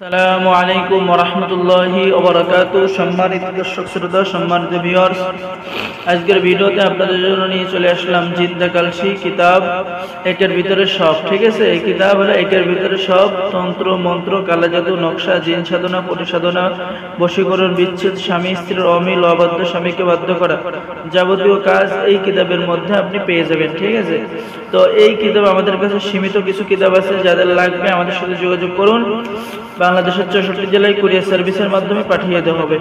আসসালামু আলাইকুম ওয়া রাহমাতুল্লাহি ওয়া বারাকাতুহু। সম্মানিত দর্শক শ্রোতা, সম্মানিত ভিউয়ার্স, আজকের ভিডিওতে আপনাদের জন্য নিয়ে চলে আসলাম জিন্দা কালসি কিতাব একের ভিতরে সব। ঠিক আছে, এই কিতাব হলো একের ভিতরে সব। তন্ত্র মন্ত্র, কালা জাদু, নকশা, জিন সাধনা, পরিসাধনা, বশীকরণ, বিচ্ছেদ, স্বামী স্ত্রীর অমিল, অবাধ্য স্বামীকে বাধ্য করা, যাবতীয় কাজ এই কিতাবের মধ্যে আপনি পেয়ে যাবেন। ঠিক আছে, তো এই কিতাব আমাদের কাছে সীমিত কিছু কিতাব আছে, যাদের লাগবে আমাদের সাথে যোগাযোগ করুন। বাংলাদেশের 64 জেলায় কুরিয়ার সার্ভিসের মাধ্যমে পাঠিয়ে দেওয়া হবে।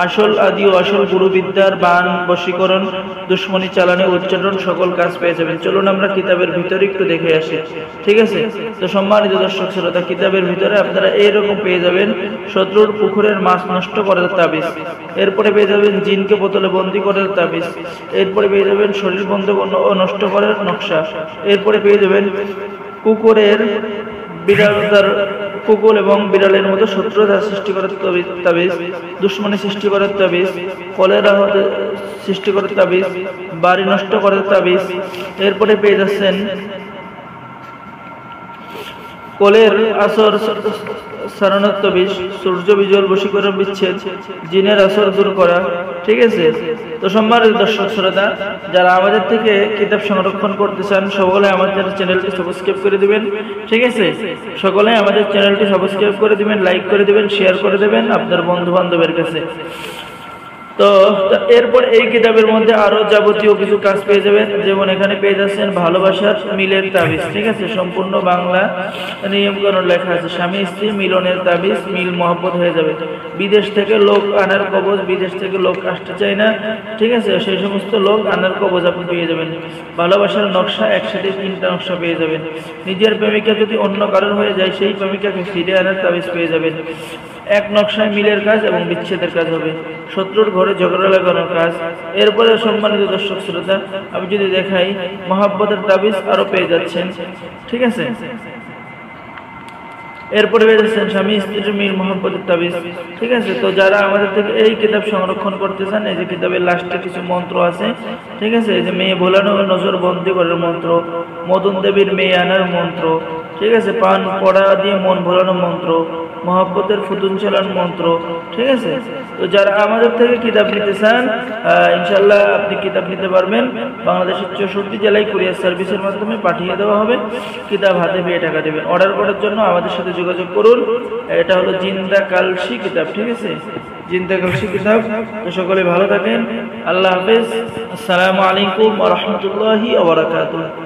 আসল আদি ও আসল গুরুবিদ্যার বান, বশীকরণ, দুশ্মনী চালানো, উচ্চারণ, সকল কাজ পেয়ে যাবেন। চলুন আমরা কিতাবের ভিতরে একটু দেখে আসি। ঠিক আছে, তো সম্মানিত দর্শক শ্রোতা, কিতাবের ভিতরে আপনারা এইরকম পেয়ে যাবেন শত্রুর পুকুরের মাছ নষ্ট করার তাবিজ, এরপরে পেয়ে যাবেন জিনকে বোতলে বন্দি করার তাবিজ, এরপরে পেয়ে যাবেন শরীর বন্ধ ও নষ্ট করার নকশা, এরপরে পেয়ে যাবেন কুকুরের বিড়ালদার কুকুর এবং বিড়ালের মতো শত্রুতা সৃষ্টি করার তাবিজ, দুশ্মনী সৃষ্টি করার তাবিজ, কলেরা সৃষ্টি করার তাবিজ, বাড়ি নষ্ট করার তাবিজ, এরপরে পেয়ে যাচ্ছেন কলের আসর সারানোর তাবিজ, সূর্য বিজল, বশীকরণ, বিচ্ছেদ, জিনের আসর দূর করা। ঠিক আছে, তো সম্মানিত দর্শক শ্রোতা, যারা আমাদের থেকে কিতাব সংরক্ষণ করতে চান সকলে আমাদের চ্যানেলটি সাবস্ক্রাইব করে দিবেন। ঠিক আছে, সকলে আমাদের চ্যানেলটি সাবস্ক্রাইব করে দিবেন, লাইক করে দিবেন, শেয়ার করে দেবেন আপনার বন্ধু বান্ধবের কাছে। তো এরপর এই কিতাবের মধ্যে আরো যাবতীয় কিছু কাজ পেয়ে যাবেন, যেমন এখানে পেয়ে যাচ্ছেন ভালোবাসার মিলের তাবিজ। ঠিক আছে, সম্পূর্ণ বাংলা নিয়মকানুন লেখা আছে। স্বামী স্ত্রী মিলনের তাবিজ, মিল মহব্বত হয়ে যাবে। বিদেশ থেকে লোক আনার কবজ, বিদেশ থেকে লোক আসতে চায় না, ঠিক আছে, সেই সমস্ত লোক আনার কবজ আপনি পেয়ে যাবেন। ভালোবাসার নকশা, একসাথে 3টা নকশা পেয়ে যাবেন। নিজের প্রেমিকা যদি অন্য কারণ হয়ে যায়, সেই প্রেমিকাকে ফিরে আনার তাবিজ পেয়ে যাবেন। এক নকশায় মিলের কাজ এবং বিচ্ছেদের কাজ হবে। শত্রুর ঘরে ঝগড়া লাগানোর কাজ। এরপরে সম্মানিত দর্শক শ্রোতা, আমি যদি দেখাই মহব্বতের তাবিজ আরো পেয়ে যাচ্ছেন। ঠিক আছে, এরপরে পেয়ে যাচ্ছেন স্বামী স্ত্রীর মিল মহব্বতের তাবিজ। ঠিক আছে, তো যারা আমাদের থেকে এই কিতাব সংরক্ষণ করতে চান, এই যে কিতাবের লাস্টে কিছু মন্ত্র আছে। ঠিক আছে, এই যে মেয়ে ভোলানো নজর বন্দি করার মন্ত্র, মদন দেবীর মেয়ে আনার মন্ত্র, ঠিক আছে, পান পড়া দিয়ে মন ভোলানো মন্ত্র, মহব্বতের ফুতুন চালান মন্ত্র। ঠিক আছে, তো যারা আমাদের থেকে কিতাব নিতে চান, ইনশাল্লাহ আপনি কিতাব নিতে পারবেন। বাংলাদেশের 64 জেলায় কুরিয়ার সার্ভিসের মাধ্যমে পাঠিয়ে দেওয়া হবে। কিতাব হাতে পেয়ে টাকা দেবেন। অর্ডার করার জন্য আমাদের সাথে যোগাযোগ করুন। এটা হলো জিন্দা কালসি কিতাব। ঠিক আছে, জিন্দা কালসি কিতাব। তো সকলে ভালো থাকেন, আল্লাহ হাফেজ, আসসালামু আলাইকুম ওয়া রাহমাতুল্লাহি ওয়া বারাকাতুহু।